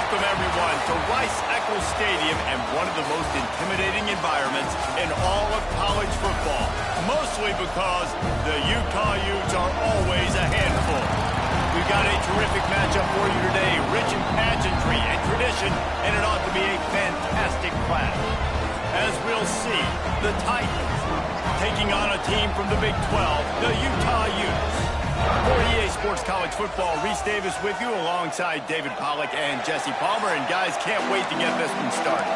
Welcome, everyone, to Rice-Eccles Stadium and one of the most intimidating environments in all of college football, mostly because the Utah Utes are always a handful. We've got a terrific matchup for you today, rich in pageantry and tradition, and it ought to be a fantastic clash. As we'll see, the Titans taking on a team from the Big 12, the Utah Utes. For EA Sports College Football, Reese Davis with you alongside David Pollack and Jesse Palmer. And guys, can't wait to get this one started.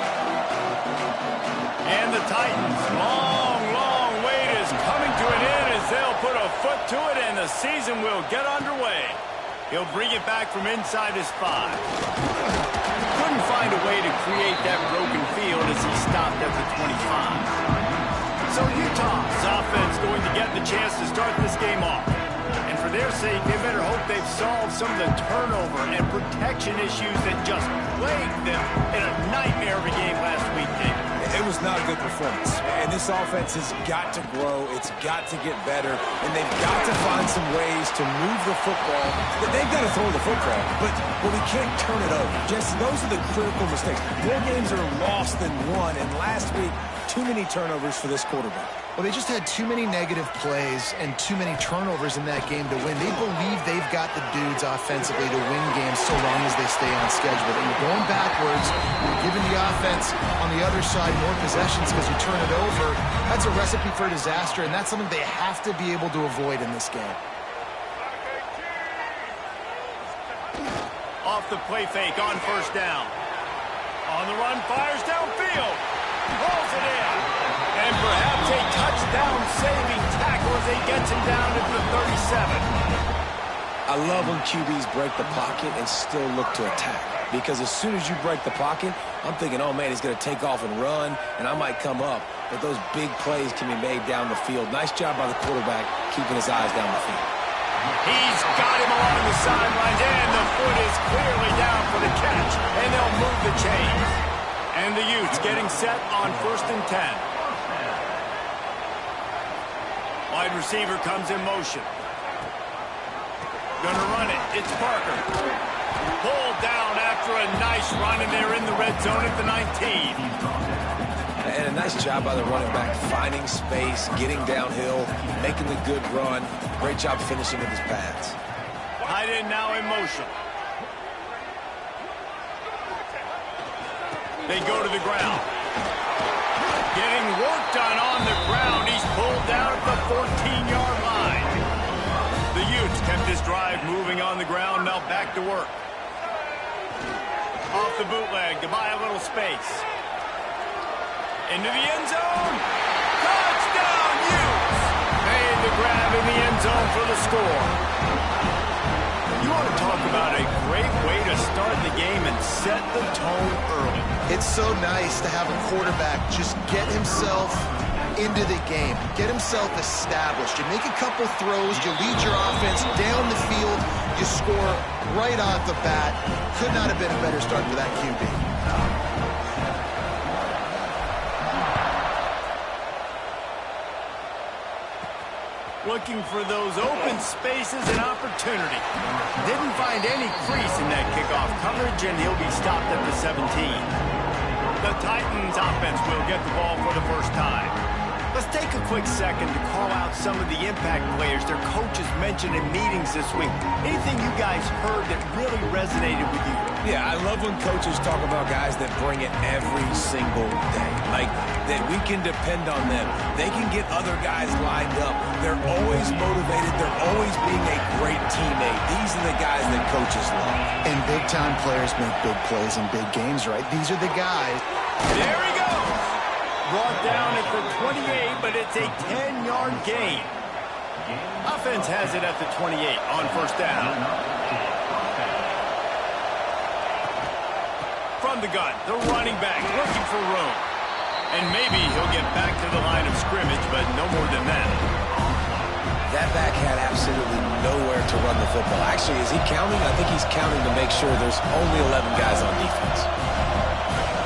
And the Titans, long wait is coming to an end as they'll put a foot to it and the season will get underway. He'll bring it back from inside his 5. Couldn't find a way to create that broken field as he stopped at the 25. So Utah's offense going to get the chance to start this game off. And for their sake, they better hope they've solved some of the turnover and protection issues that just plagued them in a nightmare of a game last week, Dave. It was not a good performance. And this offense has got to grow. It's got to get better. And they've got to find some ways to move the football. They've got to throw the football, but we can't turn it over. Just those are the critical mistakes. More games are lost than won. And last week, too many turnovers for this quarterback. Well, they just had too many negative plays and too many turnovers in that game to win. They believe they've got the dudes offensively to win games so long as they stay on schedule. But you're going backwards, you're giving the offense on the other side more possessions because you turn it over. That's a recipe for disaster, and that's something they have to be able to avoid in this game. Off the play fake on first down. On the run, fires downfield. Rolls it in. And perhaps a touchdown-saving tackle as he gets him down to the 37. I love when QBs break the pocket and still look to attack. Because as soon as you break the pocket, I'm thinking, oh, man, he's going to take off and run, and I might come up. But those big plays can be made down the field. Nice job by the quarterback keeping his eyes down the field. He's got him along the sidelines, and the foot is clearly down for the catch. And they'll move the chains. And the Utes getting set on 1st and 10. Wide receiver comes in motion. Gonna run it. It's Parker. Pulled down after a nice run, and they're in the red zone at the 19. And a nice job by the running back, finding space, getting downhill, making the good run. Great job finishing with his pads. Tight end now in motion. They go to the ground. Getting work done on the ground. He's pulled down at the 14-yard line. The Utes kept this drive moving on the ground. Now back to work. Off the bootleg to buy a little space. Into the end zone. Touchdown, Utes! Made the grab in the end zone for the score. You want to talk about a great way to start the game and set the tone early. It's so nice to have a quarterback just get himself into the game, get himself established. You make a couple throws, you lead your offense down the field, you score right off the bat. Could not have been a better start for that QB. Looking for those open spaces and opportunity. Didn't find any crease in that kickoff coverage, and he'll be stopped at the 17. The Titans offense will get the ball for the first time. Let's take a quick second to call out some of the impact players their coaches mentioned in meetings this week. Anything you guys heard that really resonated with you? Yeah, I love when coaches talk about guys that bring it every single day. Like, that we can depend on them. They can get other guys lined up. They're always motivated. They're always being a great teammate. These are the guys that coaches love. And big-time players make big plays in big games, right? These are the guys. There he goes! Brought down at the 28, but it's a 10-yard gain. Offense has it at the 28 on first down. From the gun, the running back looking for room. And maybe he'll get back to the line of scrimmage, but no more than that. That back had absolutely nowhere to run the football. Actually, is he counting? I think he's counting to make sure there's only 11 guys on defense.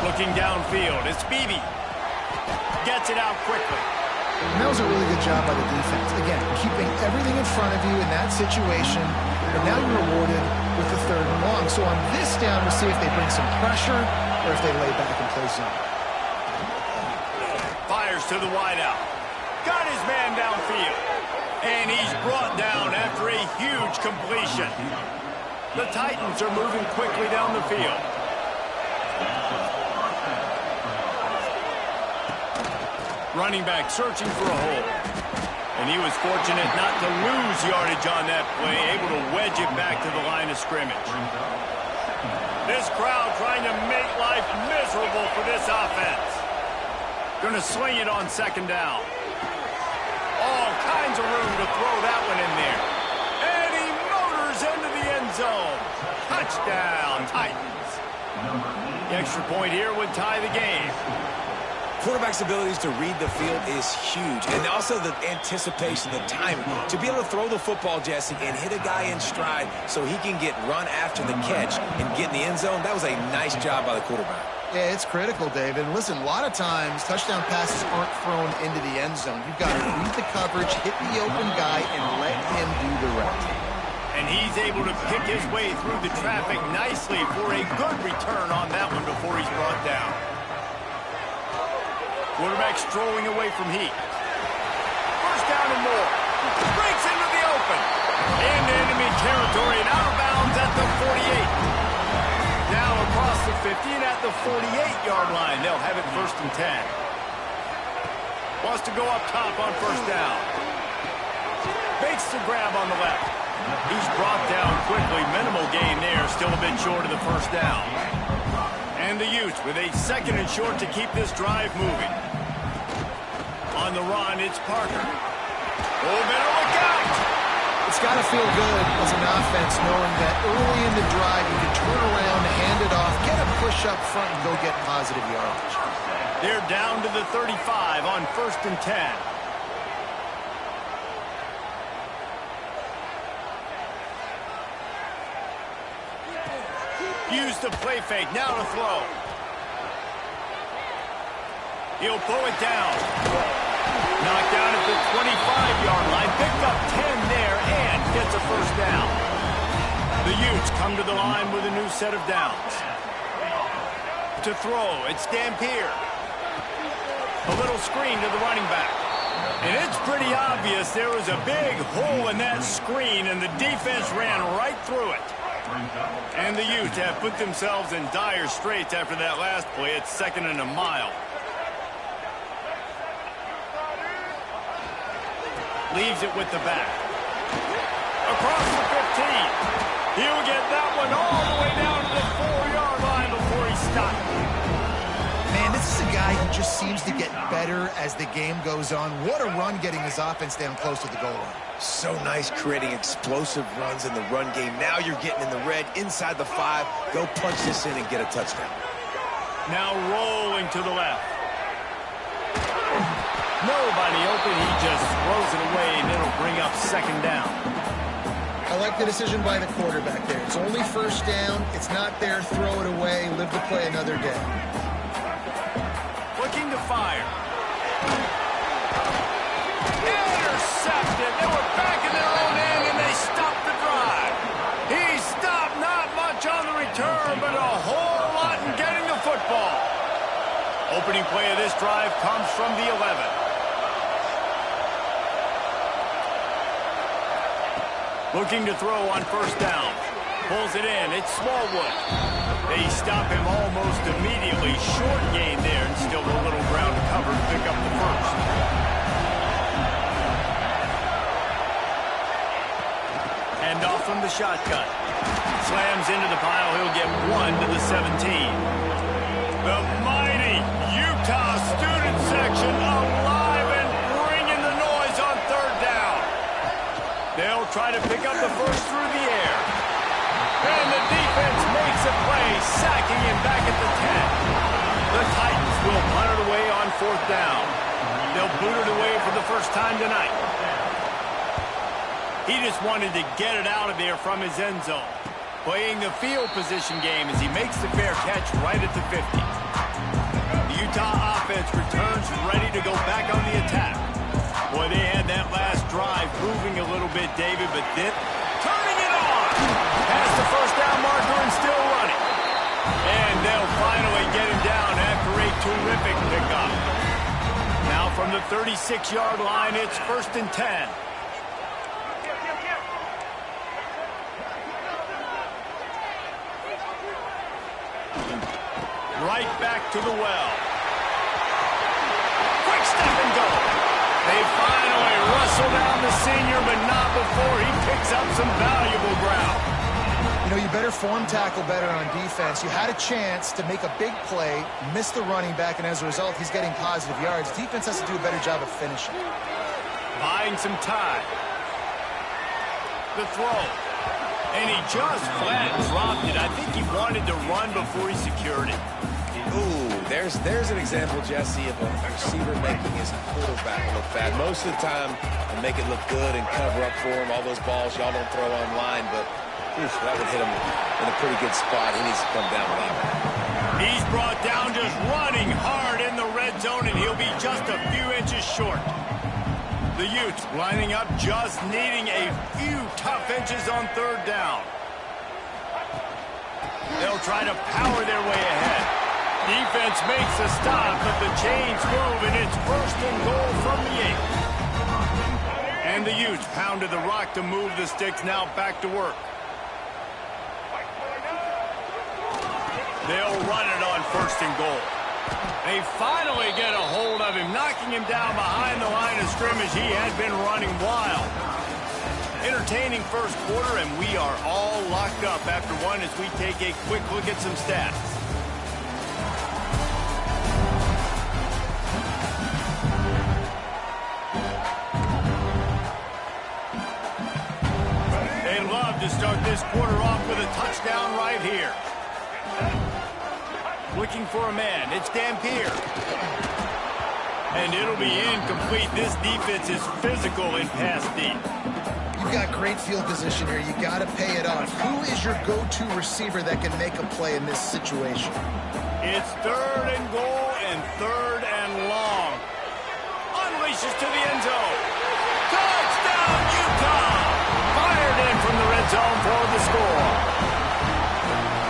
Looking downfield, it's Beebe. Gets it out quickly. And that was a really good job by the defense. Again, keeping everything in front of you in that situation, and now you're rewarded with the 3rd and long. So on this down, we'll see if they bring some pressure or if they lay back and play zone. Fires to the wideout. Got his man downfield. And he's brought down after a huge completion. The Titans are moving quickly down the field. Running back searching for a hole. And he was fortunate not to lose yardage on that play, able to wedge it back to the line of scrimmage. This crowd trying to make life miserable for this offense. Going to swing it on 2nd down. All kinds of room to throw that one in there. And he motors into the end zone. Touchdown, Titans. The extra point here would tie the game. Quarterback's abilities to read the field is huge. And also the anticipation, the timing. To be able to throw the football, Jesse, and hit a guy in stride so he can get run after the catch and get in the end zone, that was a nice job by the quarterback. Yeah, it's critical, David. And listen, a lot of times, touchdown passes aren't thrown into the end zone. You've got to read the coverage, hit the open guy, and let him do the rest. And he's able to pick his way through the traffic nicely for a good return on that one before he's brought down. Quarterback strolling away from heat. First down and more. Breaks into the open. Into enemy territory and out of bounds at the 48. Now across the 50 and at the 48-yard line. They'll have it 1st and 10. Wants to go up top on first down. Makes the grab on the left. He's brought down quickly. Minimal gain there. Still a bit short of the first down. And the Utes with a 2nd and short to keep this drive moving. On the run, it's Parker. Oh, better look out! It's got to feel good as an offense knowing that early in the drive you can turn around, hand it off, get a push up front, and go get positive yardage. They're down to the 35 on 1st and 10. Use the play fake, now to throw. He'll pull it down. Knocked down at the 25-yard line. Picked up 10 there and gets a first down. The Utes come to the line with a new set of downs. To throw, it's Dampier. A little screen to the running back. And it's pretty obvious there was a big hole in that screen, and the defense ran right through it. And the Utes have put themselves in dire straits after that last play. It's 2nd and a mile. Leaves it with the back. Across the 15. He'll get that one all the way down to the 4-yard line before he stopped. Man, this is a guy who just seems to get better as the game goes on. What a run getting his offense down close to the goal line. So nice creating explosive runs in the run game. Now you're getting in the red inside the 5. Go punch this in and get a touchdown. Now rolling to the left. Nobody open. He just throws it away, and it'll bring up 2nd down. I like the decision by the quarterback there. It's only 1st down. It's not there. Throw it away. Live to play another day. Looking to fire. Intercepted. They were back in their own end, and they stopped the drive. He stopped not much on the return, but a whole lot in getting the football. Opening play of this drive comes from the 11. Looking to throw on 1st down. Pulls it in. It's Smallwood. They stop him almost immediately. Short gain there, and still a little ground to cover to pick up the 1st. Hand off from the shotgun. Slams into the pile. He'll get 1 to the 17. The mighty Utah student section alive and bringing the noise on 3rd down. They'll try to pick up the 1st through the air. And the defense makes a play, sacking him back at the 10. The Titans will punt it away on 4th down. They'll boot it away for the first time tonight. He just wanted to get it out of there from his end zone. Playing the field position game as he makes the fair catch right at the 50. The Utah offense returns ready to go back on the attack. Boy, they had that last drive moving a little bit, David, but then turning it on. Past the 1st down marker and still running. And they'll finally get him down after a terrific pickup. Now from the 36-yard line, it's 1st and 10. Right back to the well. Quick step and go. They finally wrestle down the senior, but not before he picks up some valuable ground. You know, you better form tackle better on defense. You had a chance to make a big play, miss the running back, and as a result, he's getting positive yards. Defense has to do a better job of finishing. Buying some time. The throw. And he just flat dropped it. I think he wanted to run before he secured it. Ooh, there's an example, Jesse, of a receiver making his quarterback look bad. Most of the time, they make it look good and cover up for him. All those balls y'all don't throw online, but that would hit him in a pretty good spot. He needs to come down with that one. He's brought down just running hard in the red zone, and he'll be just a few inches short. The Utes lining up, just needing a few tough inches on 3rd down. They'll try to power their way ahead. Defense makes a stop, but the chains move, and it's 1st and goal from the 8. And the Utes pounded the rock to move the sticks, now back to work. They'll run it on 1st and goal. They finally get a hold of him, knocking him down behind the line of scrimmage. He had been running wild. Entertaining 1st quarter, and we are all locked up after one as we take a quick look at some stats. They'd love to start this quarter off with a touchdown right here. Looking for a man. It's Dampier. And it'll be incomplete. This defense is physical in pass deep. You've got great field position here. You got to pay it off. Who is your go-to receiver that can make a play in this situation? It's 3rd and goal and 3rd and long. Unleashes to the end zone. Touchdown, Utah! Fired in from the red zone for the score.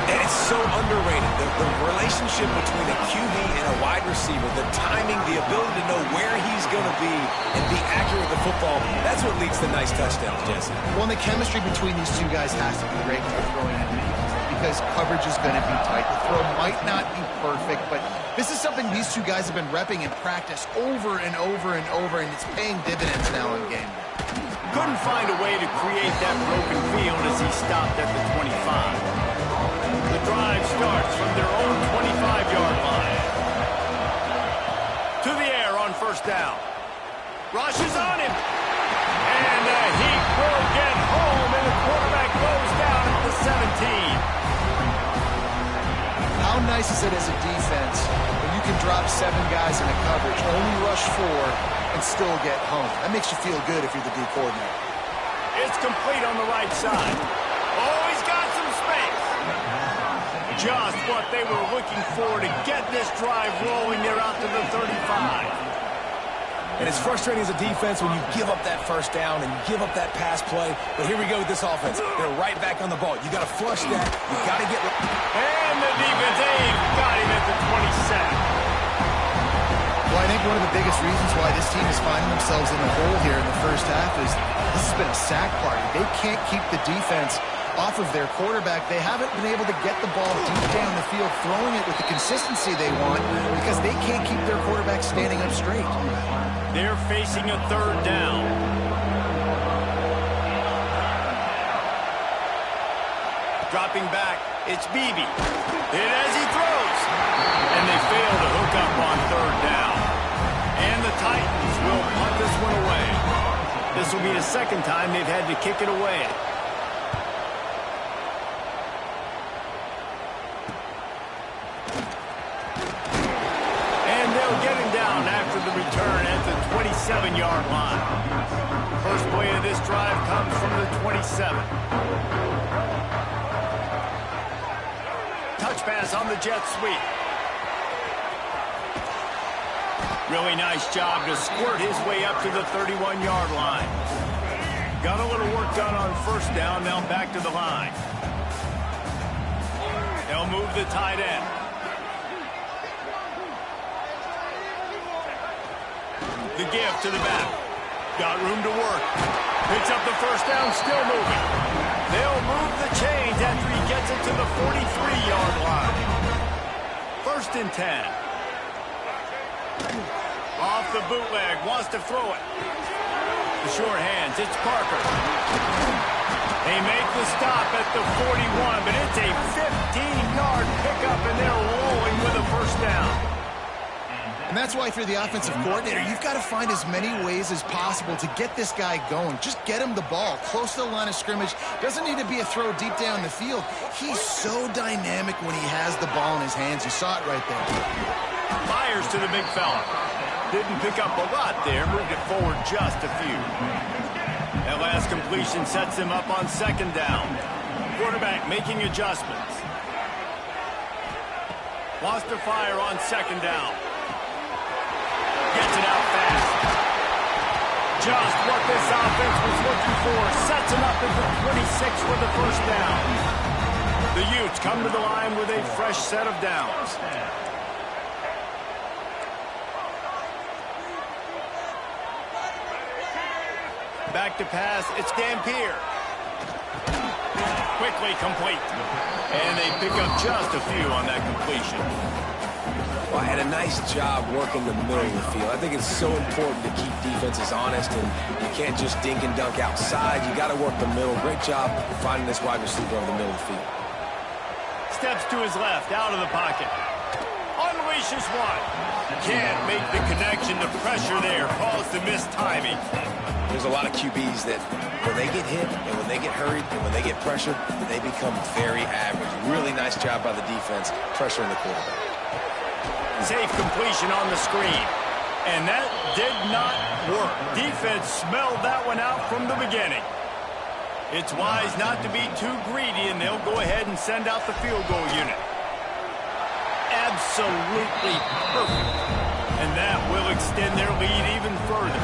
And it's so underrated. The relationship between a QB and a wide receiver, the timing, the ability to know where he's going to be and be accurate with the football, that's what leads to nice touchdowns, Jesse. Well, the chemistry between these two guys has to be great when they're throwing in. because coverage is going to be tight. The throw might not be perfect, but this is something these two guys have been repping in practice over and over and over, and it's paying dividends now in game day. Couldn't find a way to create that broken field as he stopped at the 25. The drive starts from their own 25-yard line. To the air on first down. Rushes on him. And the Heat will get home, and the quarterback goes down at the 17. How nice is it as a defense when you can drop 7 guys in a coverage, only rush 4, and still get home? That makes you feel good if you're the D coordinator. It's complete on the right side. Oh, he's got some space. Just what they were looking for to get this drive rolling. They're out to the 35. And it's frustrating as a defense when you give up that first down and you give up that pass play. But here we go with this offense. They're right back on the ball. You got to flush that. You got to get... And the defense got him at the 27. Well, I think one of the biggest reasons why this team is finding themselves in the hole here in the first half is this has been a sack party. They can't keep the defense off of their quarterback. They haven't been able to get the ball deep down the field, throwing it with the consistency they want because they can't keep their quarterback standing up straight. They're facing a third down. Dropping back, it's Beebe. Hit as he throws. And they fail to hook up on third down. And the Titans will punt this one away. This will be the second time they've had to kick it away. Getting down after the return at the 27-yard line. First play of this drive comes from the 27. Touch pass on the jet sweep. Really nice job to squirt his way up to the 31-yard line. Got a little work done on first down, now back to the line. They'll move the tight end. The give to the back. Got room to work. Picks up the first down, still moving. They'll move the chains after he gets it to the 43-yard line. First and 10. Off the bootleg, wants to throw it. The short hands, it's Parker. They make the stop at the 41, but it's a 15-yard pickup, and they're rolling with a first down. And that's why if you're the offensive coordinator, you've got to find as many ways as possible to get this guy going. Just get him the ball close to the line of scrimmage. Doesn't need to be a throw deep down the field. He's so dynamic when he has the ball in his hands. You saw it right there. Fires to the big fella. Didn't pick up a lot there. Moved it forward just a few. That last completion sets him up on second down. Quarterback making adjustments. Wants to fire on second down. Gets it out fast. Just what this offense was looking for. Sets him up at the 26 for the first down. The Utes come to the line with a fresh set of downs. Back to pass, it's Dampier. Quickly complete. And they pick up just a few on that completion. Well, I had a nice job working the middle of the field. I think it's so important to keep defenses honest, and you can't just dink and dunk outside. You got to work the middle. Great job finding this wide receiver over the middle of the field. Steps to his left, out of the pocket. Unleashes one. Can't make the connection. The pressure there caused the missed timing. There's a lot of QBs that when they get hit and when they get hurried and when they get pressured, they become very average. Really nice job by the defense pressuring the quarterback. Safe completion on the screen. And that did not work. Defense smelled that one out from the beginning. It's wise not to be too greedy, and they'll go ahead and send out the field goal unit. Absolutely perfect. And that will extend their lead even further.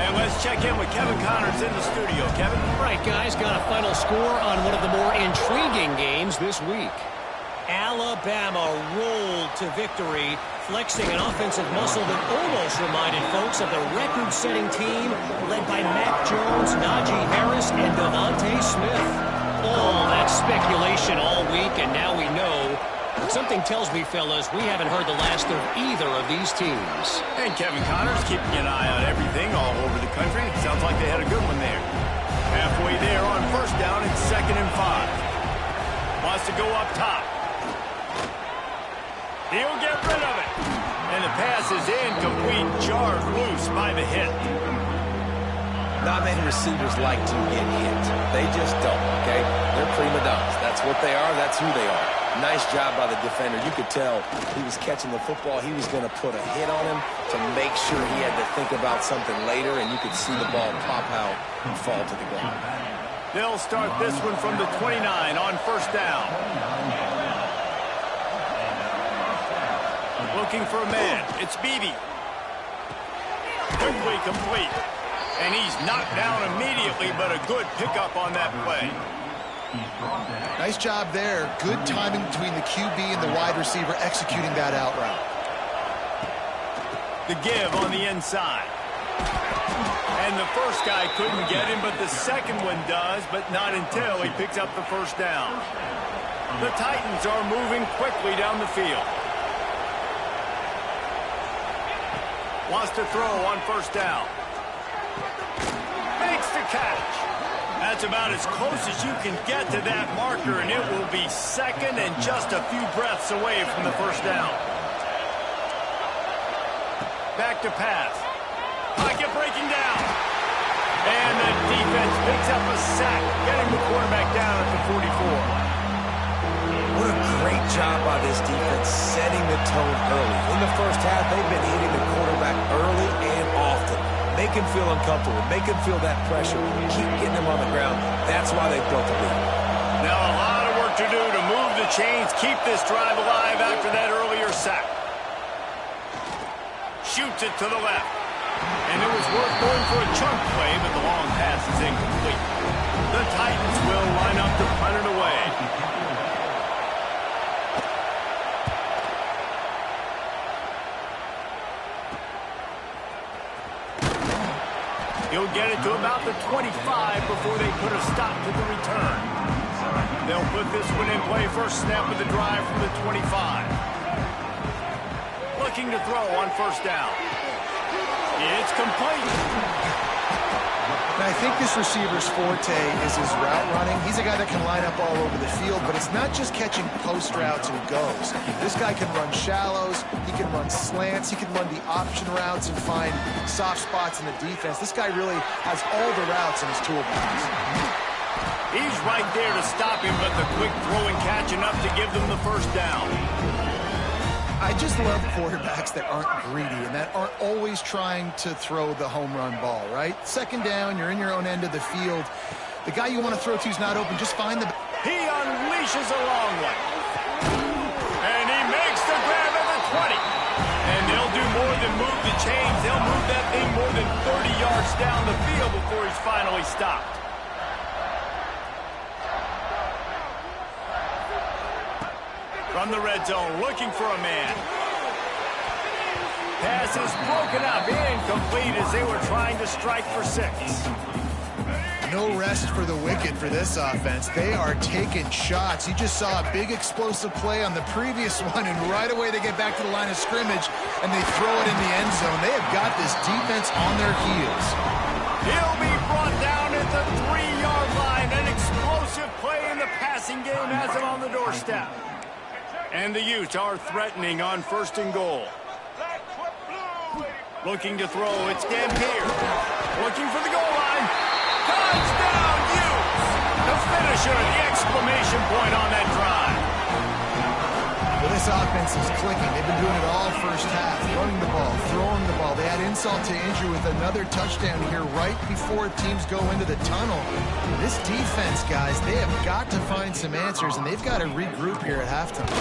And let's check in with Kevin Connors in the studio. Kevin? Right, guys, got a final score on one of the more intriguing games this week. Alabama rolled to victory, flexing an offensive muscle that almost reminded folks of the record-setting team led by Mac Jones, Najee Harris, and Devontae Smith. All that speculation formation all week, and now we know. Something tells me, fellas, we haven't heard the last of either of these teams. And Kevin Connors keeping an eye on everything all over the country. Sounds like they had a good one there. Halfway there on first down and 2nd and 5. Wants to go up top. He'll get rid of it. And the pass is incomplete, jarred loose by the hit. Not many receivers like to get hit. They just don't, okay? They're prima donnas. That's what they are. That's who they are. Nice job by the defender. You could tell he was catching the football. He was going to put a hit on him to make sure he had to think about something later, and you could see the ball pop out and fall to the ground. They'll start this one from the 29 on first down. Looking for a man. It's Beebe. Quickly complete. And he's knocked down immediately, but a good pickup on that play. Nice job there. Good timing between the QB and the wide receiver executing that out route. The give on the inside. And the first guy couldn't get him, but the second one does, but not until he picks up the first down. The Titans are moving quickly down the field. Wants to throw on first down. Makes the catch. That's about as close as you can get to that marker, and it will be 2nd and just a few breaths away from the first down. Back to pass. Pocket breaking down. And the defense picks up a sack, getting the quarterback down at the 44. What a great job by this defense setting the tone early. In the first half, they've been hitting the quarterback early and often. Make him feel uncomfortable. Make him feel that pressure. Keep getting him on the ground. That's why they built the lead. Now a lot of work to do to move the chains, keep this drive alive after that earlier sack. Shoots it to the left. And it was worth going for a chunk play, but the long pass is incomplete. The Titans will line up to punt it away. He'll get it to about the 25 before they put a stop to the return. They'll put this one in play first snap of the drive from the 25. Looking to throw on first down. It's complete. And I think this receiver's forte is his route running. He's a guy that can line up all over the field, but it's not just catching post routes and goes. This guy can run shallows, he can run slants, he can run the option routes and find soft spots in the defense. This guy really has all the routes in his toolbox. He's right there to stop him, but the quick throw and catch enough to give them the first down. I just love quarterbacks that aren't greedy and that aren't always trying to throw the home run ball, right? Second down, you're in your own end of the field. The guy you want to throw to is not open. Just find the... He unleashes a long one. And he makes the grab at the 20. And they'll do more than move the chains. They'll move that thing more than 30 yards down the field before he's finally stopped. From the red zone, looking for a man. Pass is broken up, incomplete as they were trying to strike for 6. No rest for the wicked for this offense. They are taking shots. You just saw a big explosive play on the previous one, and right away they get back to the line of scrimmage, and they throw it in the end zone. They have got this defense on their heels. He'll be brought down at the 3-yard line. An explosive play in the passing game has him on the doorstep. And the Utes are threatening on 1st and goal. Looking to throw, it's Dampier. Looking for the goal line. Touchdown, Utes! The finisher, the exclamation point on that drive. Well, this offense is clicking. They've been doing it all first half. Running the ball, throwing the ball. They had insult to injury with another touchdown here right before teams go into the tunnel. This defense, guys, they have got to find some answers, and they've got to regroup here at halftime.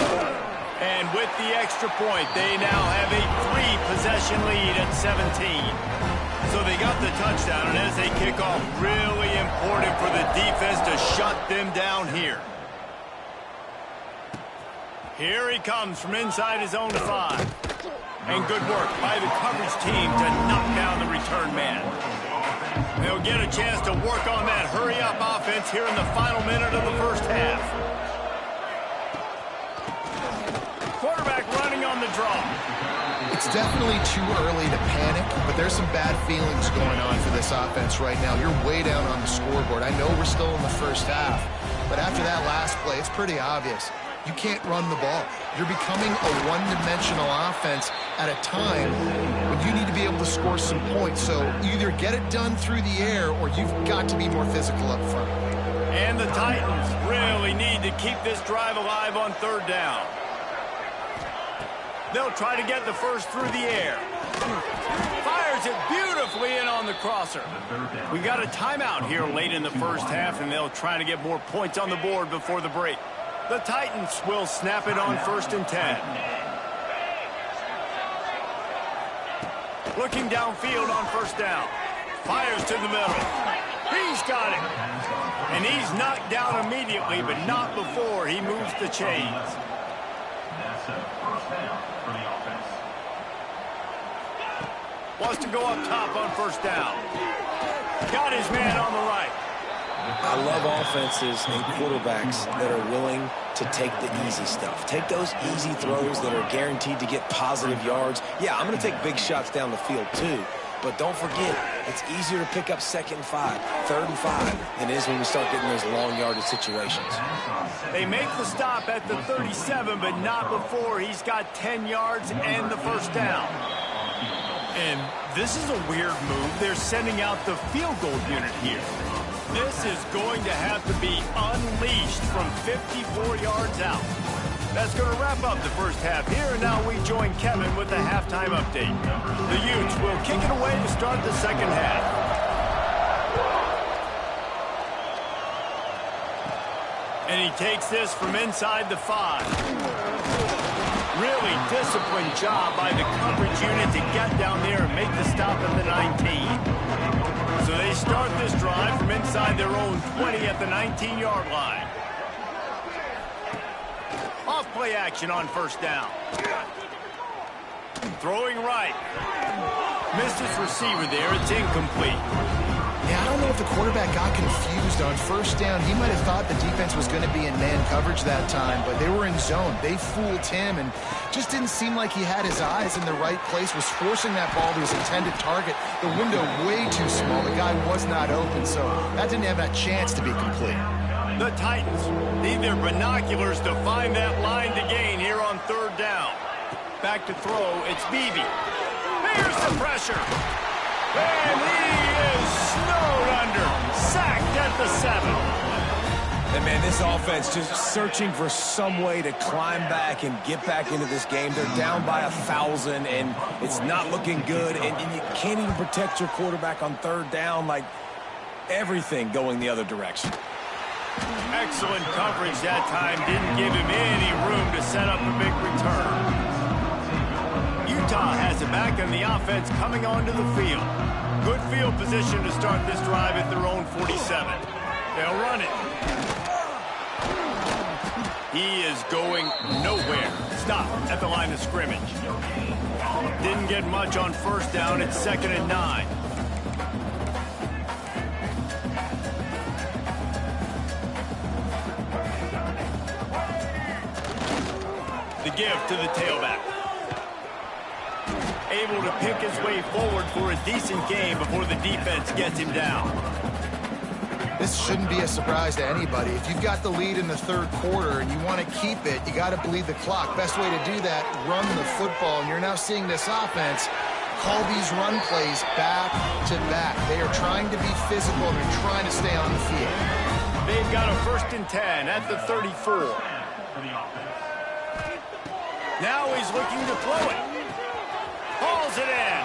And with the extra point, they now have a 3-possession lead at 17. So they got the touchdown, and as they kick off, really important for the defense to shut them down here. Here he comes from inside his own 5. And good work by the coverage team to knock down the return man. They'll get a chance to work on that hurry-up offense here in the final minute of the first half. It's definitely too early to panic, but there's some bad feelings going on for this offense right now. You're way down on the scoreboard. I know we're still in the first half, but after that last play, it's pretty obvious. You can't run the ball. You're becoming a one-dimensional offense at a time when you need to be able to score some points. So either get it done through the air or you've got to be more physical up front. And the Titans really need to keep this drive alive on third down. They'll try to get the first through the air. Fires it beautifully in on the crosser. We got a timeout here late in the first half, and they'll try to get more points on the board before the break. The Titans will snap it on 1st and 10. Looking downfield on 1st down. Fires to the middle. He's got it. And he's knocked down immediately, but not before he moves the chains. Wants to go up top on 1st down. Got his man on the right. I love offenses and quarterbacks that are willing to take the easy stuff. Take those easy throws that are guaranteed to get positive yards. Yeah, I'm going to take big shots down the field too. But don't forget, it's easier to pick up 2nd and 5, 3rd and 5 than it is when we start getting those long yardage situations. They make the stop at the 37, but not before he's got 10 yards and the 1st down. And this is a weird move. They're sending out the field goal unit here. This is going to have to be unleashed from 54 yards out. That's going to wrap up the first half here, and now we join Kevin with the halftime update. The Utes will kick it away to start the second half. And he takes this from inside the 5. Really disciplined job by the coverage unit to get down there and make the stop at the 19. So they start this drive from inside their own 20 at the 19-yard line. Off-play action on 1st down. Throwing right. Missed his receiver there. It's incomplete. Yeah, I don't know if the quarterback got confused on 1st down. He might have thought the defense was going to be in man coverage that time, but they were in zone. They fooled him and just didn't seem like he had his eyes in the right place, was forcing that ball to his intended target. The window way too small. The guy was not open, so that didn't have that chance to be complete. The Titans need their binoculars to find that line to gain here on 3rd down. Back to throw, it's Beebe. There's the pressure. And he is snowed under. Sacked at the 7. And, man, this offense just searching for some way to climb back and get back into this game. They're down by 1,000, and it's not looking good. And you can't even protect your quarterback on 3rd down. Like, everything going the other direction. Excellent coverage that time. Didn't give him any room to set up a big return. Utah has it back, and the offense coming onto the field. Good field position to start this drive at their own 47. They'll run it. He is going nowhere. Stop at the line of scrimmage. Didn't get much on 1st down. It's 2nd and 9. The give to the tailback. Able to pick his way forward for a decent game before the defense gets him down. This shouldn't be a surprise to anybody. If you've got the lead in the 3rd quarter and you want to keep it, you got to bleed the clock. Best way to do that, run the football. And you're now seeing this offense call these run plays back to back. They are trying to be physical and they're trying to stay on the field. They've got a 1st and 10 at the 34. Now he's looking to throw it. Hauls it in.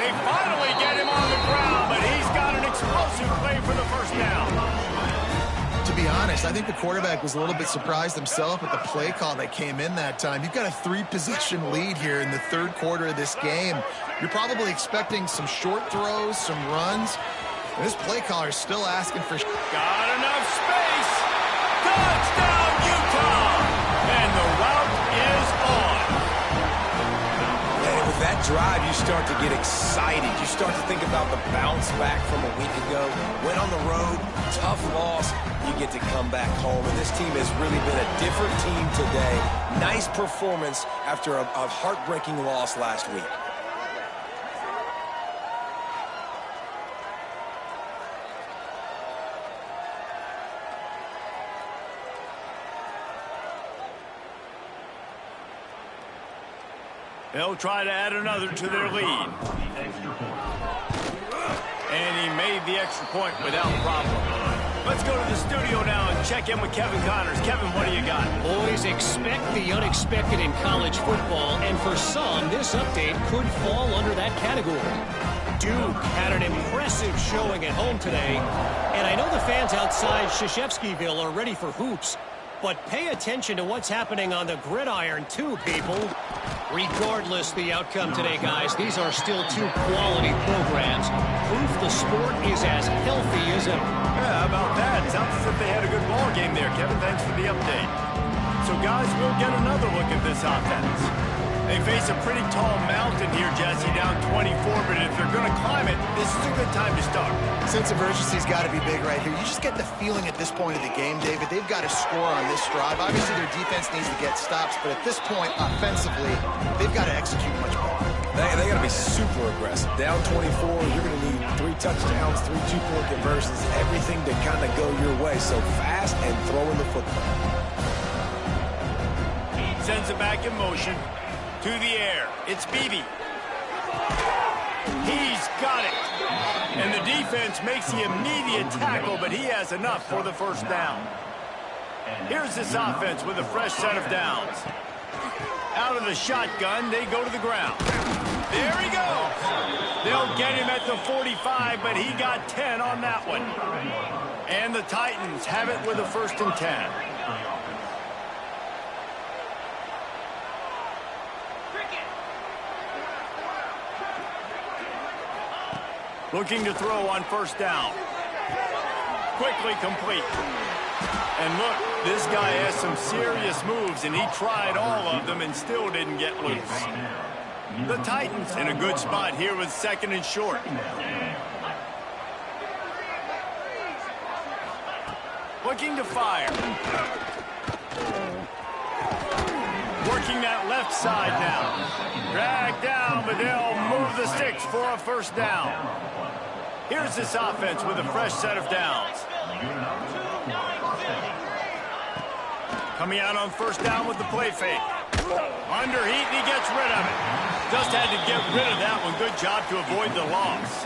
They finally get him on the ground, but he's got an explosive play for the 1st down. To be honest, I think the quarterback was a little bit surprised himself at the play call that came in that time. You've got a 3-possession lead here in the 3rd quarter of this game. You're probably expecting some short throws, some runs. And this play caller is still asking for... Got enough space. Touchdown, Utah. And the route is on. And with that drive, you start to get excited. You start to think about the bounce back from a week ago. Went on the road, tough loss. You get to come back home. And this team has really been a different team today. Nice performance after a heartbreaking loss last week. They'll try to add another to their lead. And he made the extra point without problem. Let's go to the studio now and check in with Kevin Connors. Kevin, what do you got? Boys, expect the unexpected in college football, and for some, this update could fall under that category. Duke had an impressive showing at home today, and I know the fans outside Krzyzewskiville are ready for hoops, but pay attention to what's happening on the gridiron too, people. Regardless the outcome today, guys, these are still two quality programs. Proof the sport is as healthy as ever. Yeah, how about that? Sounds as if they had a good ball game there, Kevin. Thanks for the update. So, guys, we'll get another look at this offense. They face a pretty tall mountain here, Jesse, down 24, but if they're going to climb it, this is a good time to start. Sense of urgency's got to be big right here. You just get the feeling at this point of the game, David, they've got to score on this drive. Obviously, their defense needs to get stops, but at this point, offensively, they've got to execute much better. They got to be super aggressive. Down 24, you're going to need 3 touchdowns, 3 two-point conversions, everything to kind of go your way. So fast and throwing the football. Sends it back in motion. To the air. It's Beebe. He's got it. And the defense makes the immediate tackle, but he has enough for the first down. Here's this offense with a fresh set of downs. Out of the shotgun, they go to the ground. There he goes. They'll get him at the 45, but he got 10 on that one. And the Titans have it with a 1st and 10. Looking to throw on 1st down. Quickly complete. And look, this guy has some serious moves, and he tried all of them and still didn't get loose. The Titans in a good spot here with 2nd and short. Looking to fire. Working that left side now. Dragged down, but they'll move the sticks for a 1st down. Here's this offense with a fresh set of downs. Coming out on 1st down with the play fake. Under heat, and he gets rid of it. Just had to get rid of that one. Good job to avoid the loss.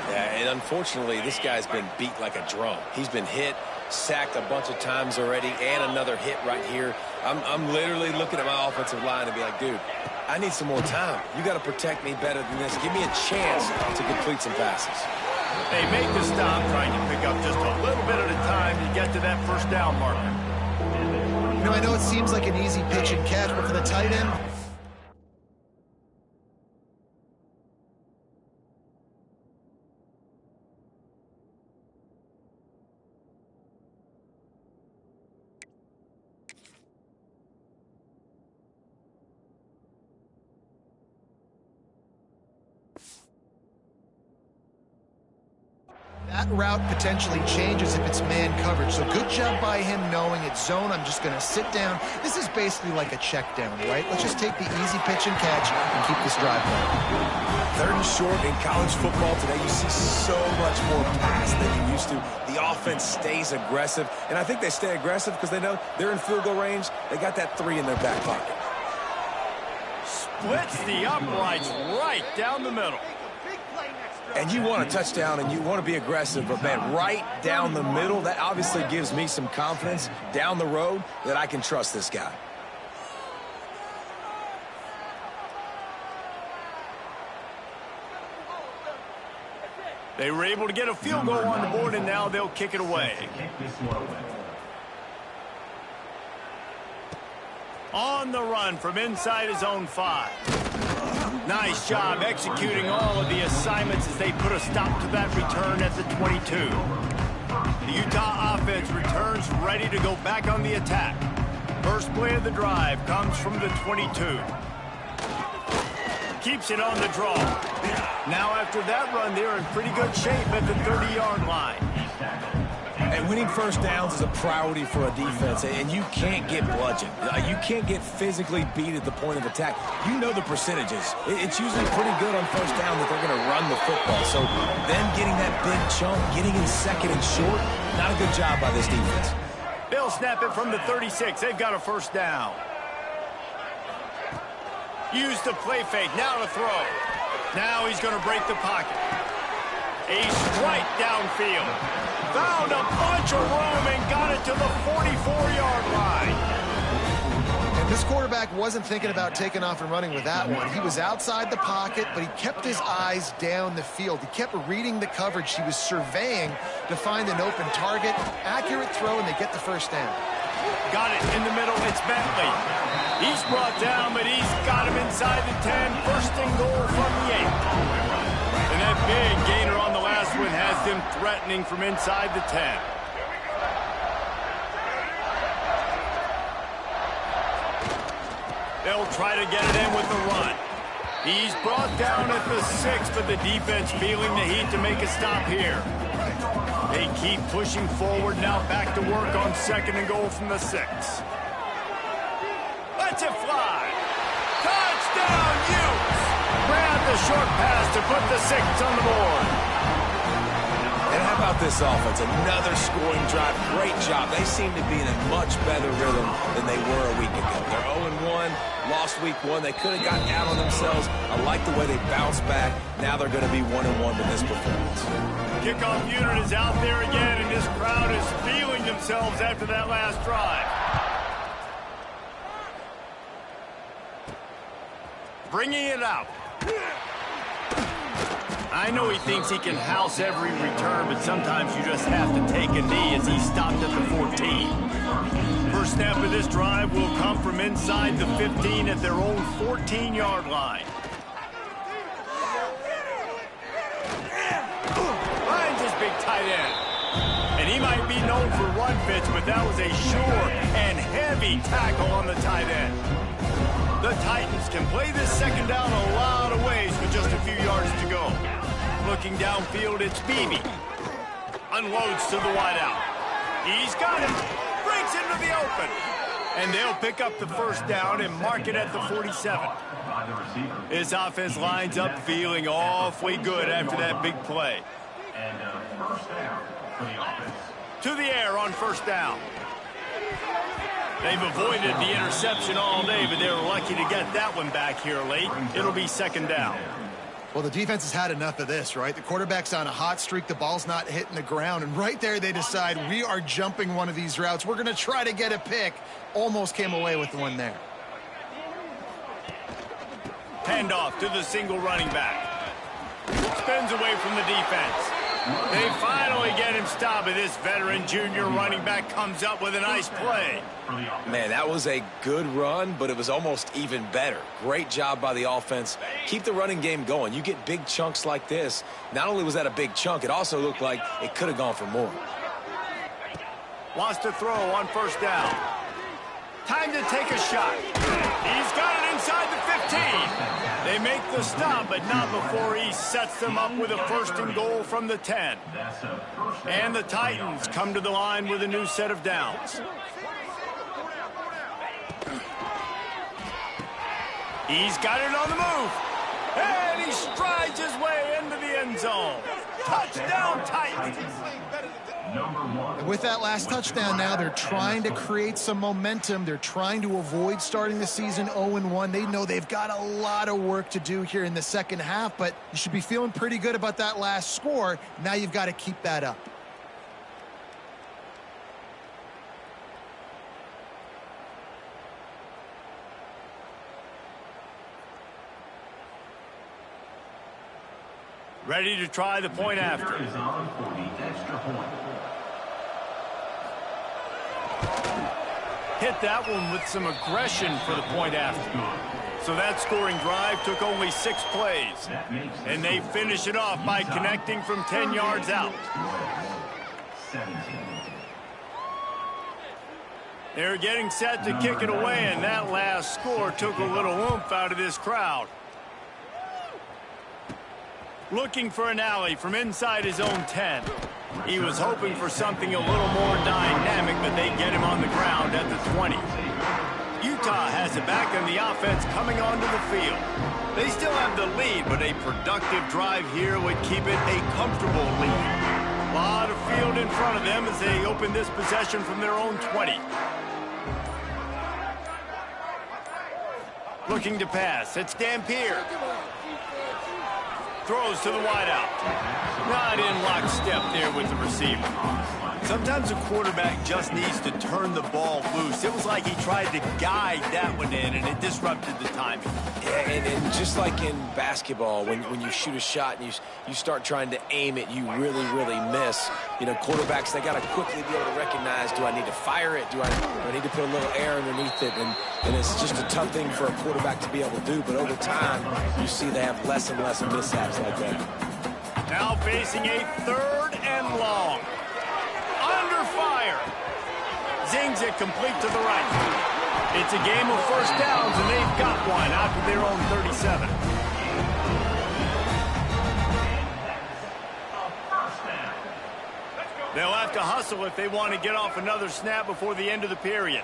Yeah, and unfortunately, this guy's been beat like a drum. He's been hit, sacked a bunch of times already, and another hit right here. I'm literally looking at my offensive line and be like, dude, I need some more time. You got to protect me better than this. Give me a chance to complete some passes. They make the stop, trying to pick up just a little bit at a time to get to that 1st down marker. You know, I know it seems like an easy pitch and catch, but for the tight end, that route potentially changes if it's man coverage. So good job by him knowing it's zone. I'm just going to sit down. This is basically like a check down, right? Let's just take the easy pitch and catch and keep this drive going. 3rd and short in college football today. You see so much more pass than you used to. The offense stays aggressive, and I think they stay aggressive because they know they're in field goal range. They got that 3 in their back pocket. Splits the uprights right down the middle. And you want a touchdown and you want to be aggressive, but man, right down the middle, that obviously gives me some confidence down the road that I can trust this guy. They were able to get a field goal on the board, and now they'll kick it away. On the run from inside his own 5. Nice job executing all of the assignments as they put a stop to that return at the 22. The Utah offense returns ready to go back on the attack. First play of the drive comes from the 22. keeps it on the draw. Now after that run, they're in pretty good shape at the 30-yard line. And winning first downs is a priority for a defense, and you can't get bludgeoned. You can't get physically beat at the point of attack. You know the percentages. It's usually pretty good on first down that they're going to run the football. So them getting that big chunk, getting in second and short, not a good job by this defense. They'll snap it from the 36. They've got a first down. Use the play fake. Now to throw. Now he's going to break the pocket. A strike downfield. Found a bunch of room and got it to the 44-yard line. And this quarterback wasn't thinking about taking off and running with that one. He was outside the pocket, but he kept his eyes down the field. He kept reading the coverage. He was surveying to find an open target. Accurate throw, and they get the first down. Got it in the middle. It's Bentley. He's brought down, but he's got him inside the 10. First and goal from the 8. And that big gainer on the last one has them threatening from inside the 10. They'll try to get it in with the run. He's brought down at the 6, but the defense feeling the heat to make a stop here. They keep pushing forward, now back to work on second and goal from the 6. Let's it fly. Touchdown, Utes! Grab the short pass to put the 6 on the board. And how about this offense? Another scoring drive. Great job. They seem to be in a much better rhythm than they were a week ago. They're 0-1, lost week 1. They could have gotten out on themselves. I like the way they bounced back. Now they're going to be 1-1 with this performance. Kickoff unit is out there again, and this crowd is feeling themselves after that last drive. Bringing it out. I know he thinks he can house every return, but sometimes you just have to take a knee as he stopped at the 14. First snap of this drive will come from inside the 15 at their own 14-yard line. Finds his big tight end. And he might be known for run fits, but that was a sure and heavy tackle on the tight end. The Titans can play this second down a lot of ways with just a few yards to go. Looking downfield, it's Beebe. Unloads to the wideout. He's got it. Breaks into the open. And they'll pick up the first down and mark it at the 47. His offense lines up feeling awfully good after that big play. And first down for the offense. To the air on first down. They've avoided the interception all day, but they were lucky to get that one back here late. It'll be second down. Well, the defense has had enough of this, right? The quarterback's on a hot streak. The ball's not hitting the ground. And right there, they decide we are jumping one of these routes. We're going to try to get a pick. Almost came away with the one there. Handoff to the single running back. Spins away from the defense. They finally get him stopped, and this veteran junior running back comes up with a nice play. Man, that was a good run, but it was almost even better. Great job by the offense. Keep the running game going. You get big chunks like this. Not only was that a big chunk, it also looked like it could have gone for more. Wants to throw on first down. Time to take a shot. He's got it inside the 15. They make the stop, but not before he sets them up with a first and goal from the 10. And the Titans come to the line with a new set of downs. He's got it on the move. And he strides his way into the end zone. Touchdown, Titans. And with that last touchdown now, they're trying to create some momentum. They're trying to avoid starting the season 0-1. They know they've got a lot of work to do here in the second half, but you should be feeling pretty good about that last score. Now you've got to keep that up. Ready to try the point after. Is on for the extra point. Hit that one with some aggression for the point after. So that scoring drive took only 6 plays. And they finish it off by connecting from 10 yards out. 17. They're getting set to kick it away, and that last score took a little oomph out of this crowd. Looking for an alley from inside his own 10. He was hoping for something a little more dynamic, but they get him on the ground at the 20. Utah has it back, and the offense coming onto the field. They still have the lead, but a productive drive here would keep it a comfortable lead. A lot of field in front of them as they open this possession from their own 20. Looking to pass. It's Dampier. Throws to the wideout. Not in lockstep there with the receiver. Sometimes a quarterback just needs to turn the ball loose. It was like he tried to guide that one in, and it disrupted the timing. Yeah, and just like in basketball, when you shoot a shot and you start trying to aim it, you really, really miss. You know, quarterbacks, they got to quickly be able to recognize, do I need to fire it? Do I need to put a little air underneath it? And it's just a tough thing for a quarterback to be able to do. But over time, you see they have less and less mishaps like that. Now facing a 3rd and long. Under fire. Zings it complete to the right. It's a game of first downs, and they've got one out to their own 37. They'll have to hustle if they want to get off another snap before the end of the period.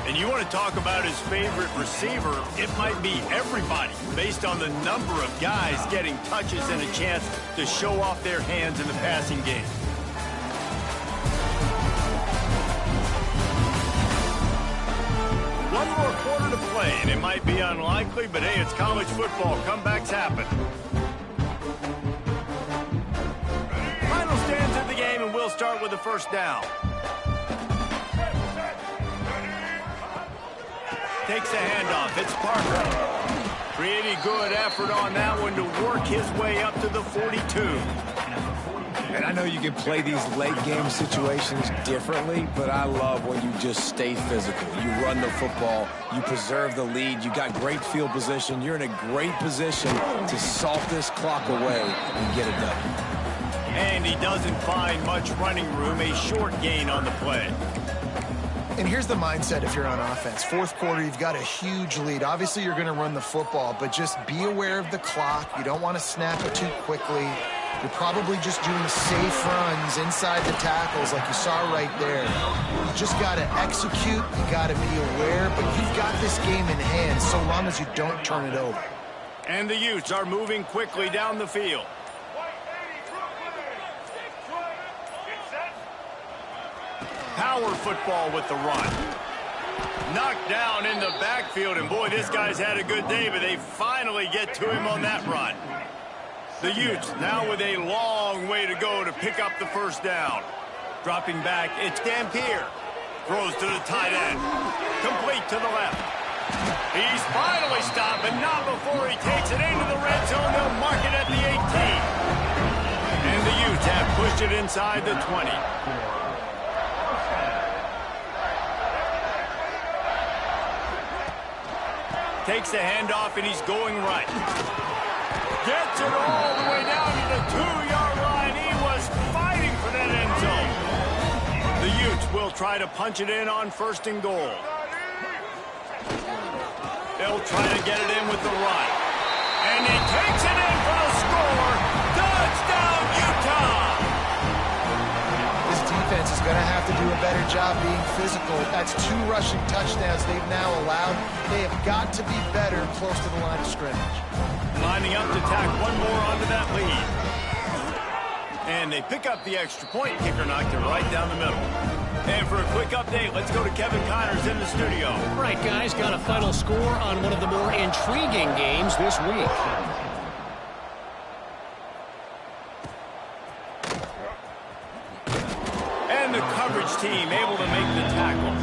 And you want to talk about his favorite receiver, it might be everybody, based on the number of guys getting touches and a chance to show off their hands in the passing game. One more quarter to play, and it might be unlikely, but hey, it's college football. Comebacks happen. Final stands of the game, and we'll start with the first down. Takes the handoff. It's Parker. Pretty good effort on that one to work his way up to the 42. And I know you can play these late game situations differently, but I love when you just stay physical. You run the football, you preserve the lead, you got great field position, you're in a great position to salt this clock away and get it done. And he doesn't find much running room, a short gain on the play. And here's the mindset if you're on offense. 4th quarter, you've got a huge lead. Obviously, you're going to run the football, but just be aware of the clock. You don't want to snap it too quickly. You're probably just doing safe runs inside the tackles like you saw right there. You just got to execute. You got to be aware, but you've got this game in hand so long as you don't turn it over. And the Utes are moving quickly down the field. Power football with the run. Knocked down in the backfield, and boy, this guy's had a good day, but they finally get to him on that run. The Utes now with a long way to go to pick up the first down. Dropping back, it's Dampier. Throws to the tight end. Complete to the left. He's finally stopped, but not before he takes it into the red zone. They'll mark it at the 18. And the Utes have pushed it inside the 20. Takes the handoff, and he's going right. Gets it all the way down to the 2-yard line. He was fighting for that end zone. The Utes will try to punch it in on 1st and goal. They'll try to get it in with the run. And he takes it in for the score. Touchdown, Utah! This defense is going to have to do a better job being physical. That's 2 rushing touchdowns they've now allowed. They have got to be better close to the line of scrimmage. Lining up to tack one more onto that lead. And they pick up the extra point. Kicker knocked it right down the middle. And for a quick update, let's go to Kevin Connors in the studio. All right, guys, got a final score on one of the more intriguing games this week. And the coverage team able to make the tackle.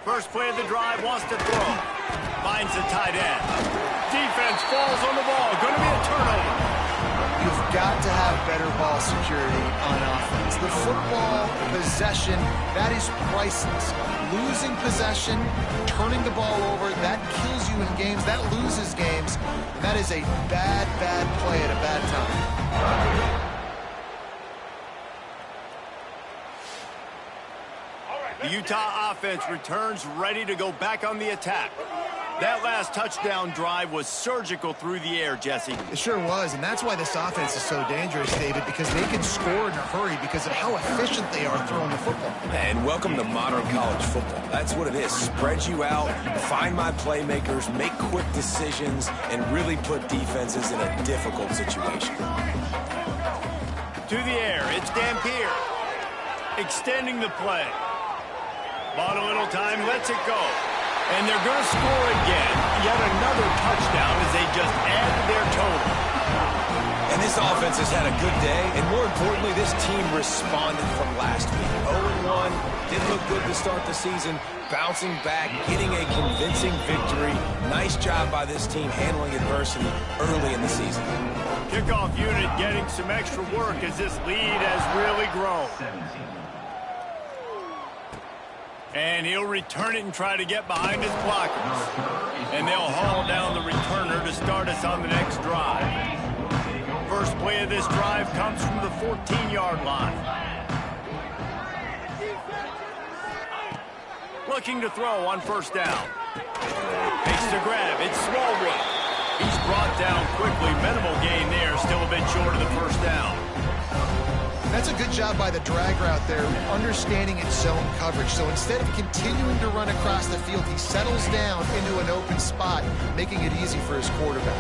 First play of the drive, wants to throw. Finds the tight end. Defense falls on the ball. Going to be a turnover. You've got to have better ball security on offense. The football possession, that is priceless. Losing possession, turning the ball over, that kills you in games. That loses games. And that is a bad, bad play at a bad time. The Utah offense returns ready to go back on the attack. That last touchdown drive was surgical through the air, Jesse. It sure was, and that's why this offense is so dangerous, David, because they can score in a hurry because of how efficient they are throwing the football. And welcome to modern college football. That's what it is. Spread you out, find my playmakers, make quick decisions, and really put defenses in a difficult situation. To the air, it's Dampier. Extending the play. Bought a little time, lets it go. And they're going to score again. Yet another touchdown as they just add to their total. And this offense has had a good day, and more importantly, this team responded from last week. 0-1, didn't look good to start the season, bouncing back, getting a convincing victory. Nice job by this team handling adversity early in the season. Kickoff unit getting some extra work as this lead has really grown. 17. And he'll return it and try to get behind his blockers. And they'll haul down the returner to start us on the next drive. First play of this drive comes from the 14-yard line. Looking to throw on first down. Takes the grab. It's Smallwood. He's brought down quickly. Minimal gain there. Still a bit short of the first down. That's a good job by the drag route there, understanding its zone coverage. So instead of continuing to run across the field, he settles down into an open spot, making it easy for his quarterback.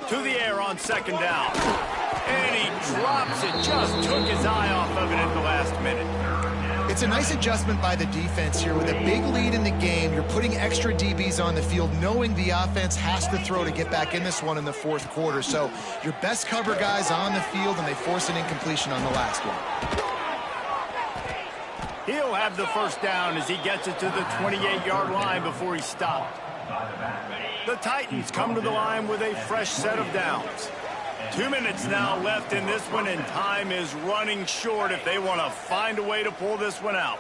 To the air on second down. And he drops it. Just took his eye off of it at the last minute. It's a nice adjustment by the defense here. With a big lead in the game, you're putting extra DBs on the field, knowing the offense has to throw to get back in this one in the fourth quarter. So your best cover guys on the field, and they force an incompletion on the last one. He'll have the first down as he gets it to the 28-yard line before he stopped. The Titans come to the line with a fresh set of downs. 2 minutes now left in this one, and time is running short if they want to find a way to pull this one out.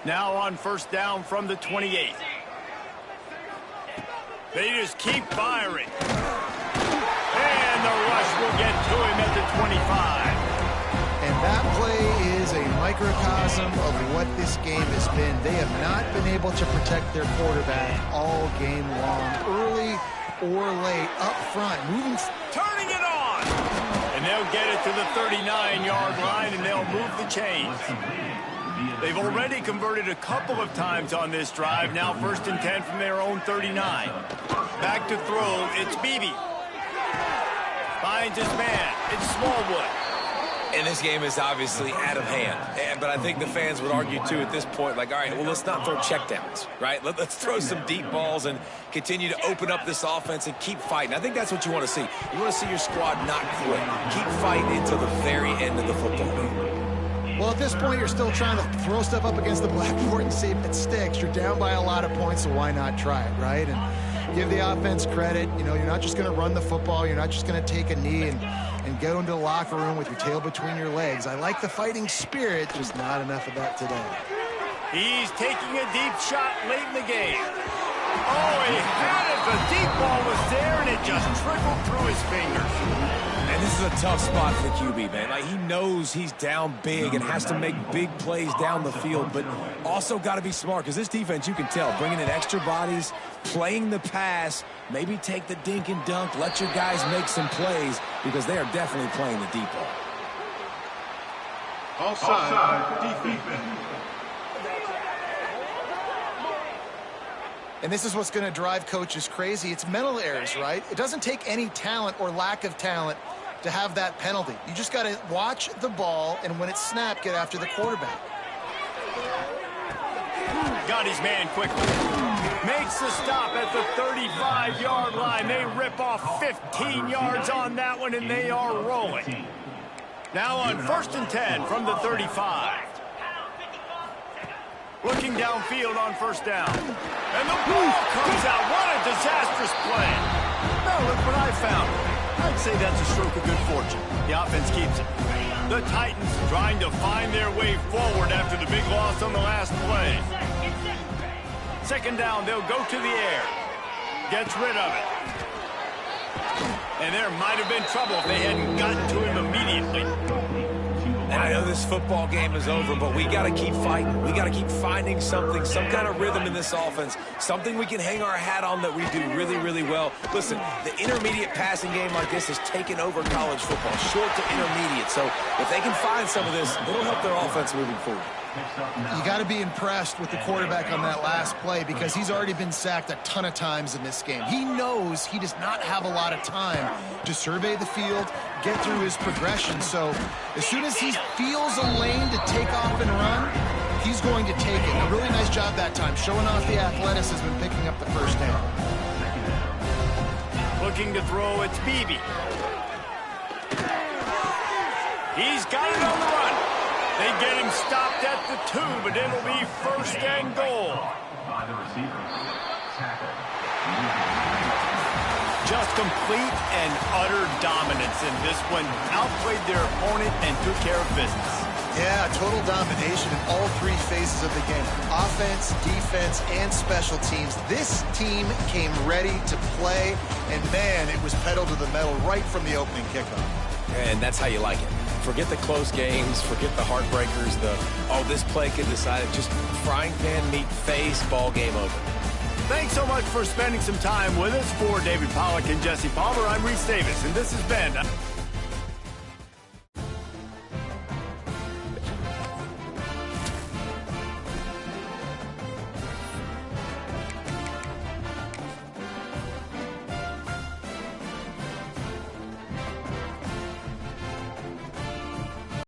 Now on first down from the 28. They just keep firing. And the rush will get to him at the 25. And that play is a microcosm of what this game has been. They have not been able to protect their quarterback all game long. Early or late, up front, moving, turning it on. And they'll get it to the 39-yard line, and they'll move the chains. They've already converted a couple of times on this drive. Now first and 10 from their own 39. Back to throw. It's Beebe. Finds his man. It's Smallwood. And this game is obviously out of hand. But I think the fans would argue, too, at this point, like, all right, well, let's not throw checkdowns, right? Let's throw some deep balls and continue to open up this offense and keep fighting. I think that's what you want to see. You want to see your squad not quit. Keep fighting until the very end of the football game. Well, at this point, you're still trying to throw stuff up against the blackboard and see if it sticks. You're down by a lot of points, so why not try it, right? And give the offense credit. You know, you're not just going to run the football. You're not just going to take a knee and go into the locker room with your tail between your legs. I like the fighting spirit, just not enough of that today. He's taking a deep shot late in the game. Oh, he had it. The deep ball was there, and it just trickled through his fingers. And this is a tough spot for the QB, man. Like, he knows he's down big and has to make big plays down the field, but also got to be smart, because this defense, you can tell, bringing in extra bodies, playing the pass, maybe take the dink and dunk, let your guys make some plays, because they are definitely playing the deep ball. Offside, defense. And this is what's going to drive coaches crazy. It's mental errors, right? It doesn't take any talent or lack of talent to have that penalty. You just got to watch the ball, and when it's snapped, get after the quarterback. Got his man quickly. Makes the stop at the 35-yard line. They rip off 15 yards on that one, and they are rolling. Now on first and 10 from the 35. Looking downfield on first down. And the ball comes out. What a disastrous play. Now look what I found. I'd say that's a stroke of good fortune. The offense keeps it. The Titans trying to find their way forward after the big loss on the last play. Second down, they'll go to the air. Gets rid of it. And there might have been trouble if they hadn't gotten to him immediately. And I know this football game is over, but we got to keep fighting. We got to keep finding something, some kind of rhythm in this offense, something we can hang our hat on that we do really, really well. Listen, the intermediate passing game like this has taken over college football, short to intermediate. So if they can find some of this, it'll help their offense moving forward. You got to be impressed with the quarterback on that last play because he's already been sacked a ton of times in this game. He knows he does not have a lot of time to survey the field, get through his progression. So as soon as he feels a lane to take off and run, he's going to take it. A really nice job that time, showing off the athleticism and picking up the first down. Looking to throw, it's Beebe. He's got it on the run. They get him stopped at the 2, but it'll be first and goal. By the receivers. Tackle. Just complete and utter dominance in this one. Outplayed their opponent and took care of business. Yeah, total domination in all three phases of the game. Offense, defense, and special teams. This team came ready to play, and man, it was pedal to the metal right from the opening kickoff. And that's how you like it. Forget the close games, forget the heartbreakers, this play could decide it. Just frying pan meat face, ball game over. Thanks so much for spending some time with us. For David Pollack and Jesse Palmer, I'm Reese Davis, and this has been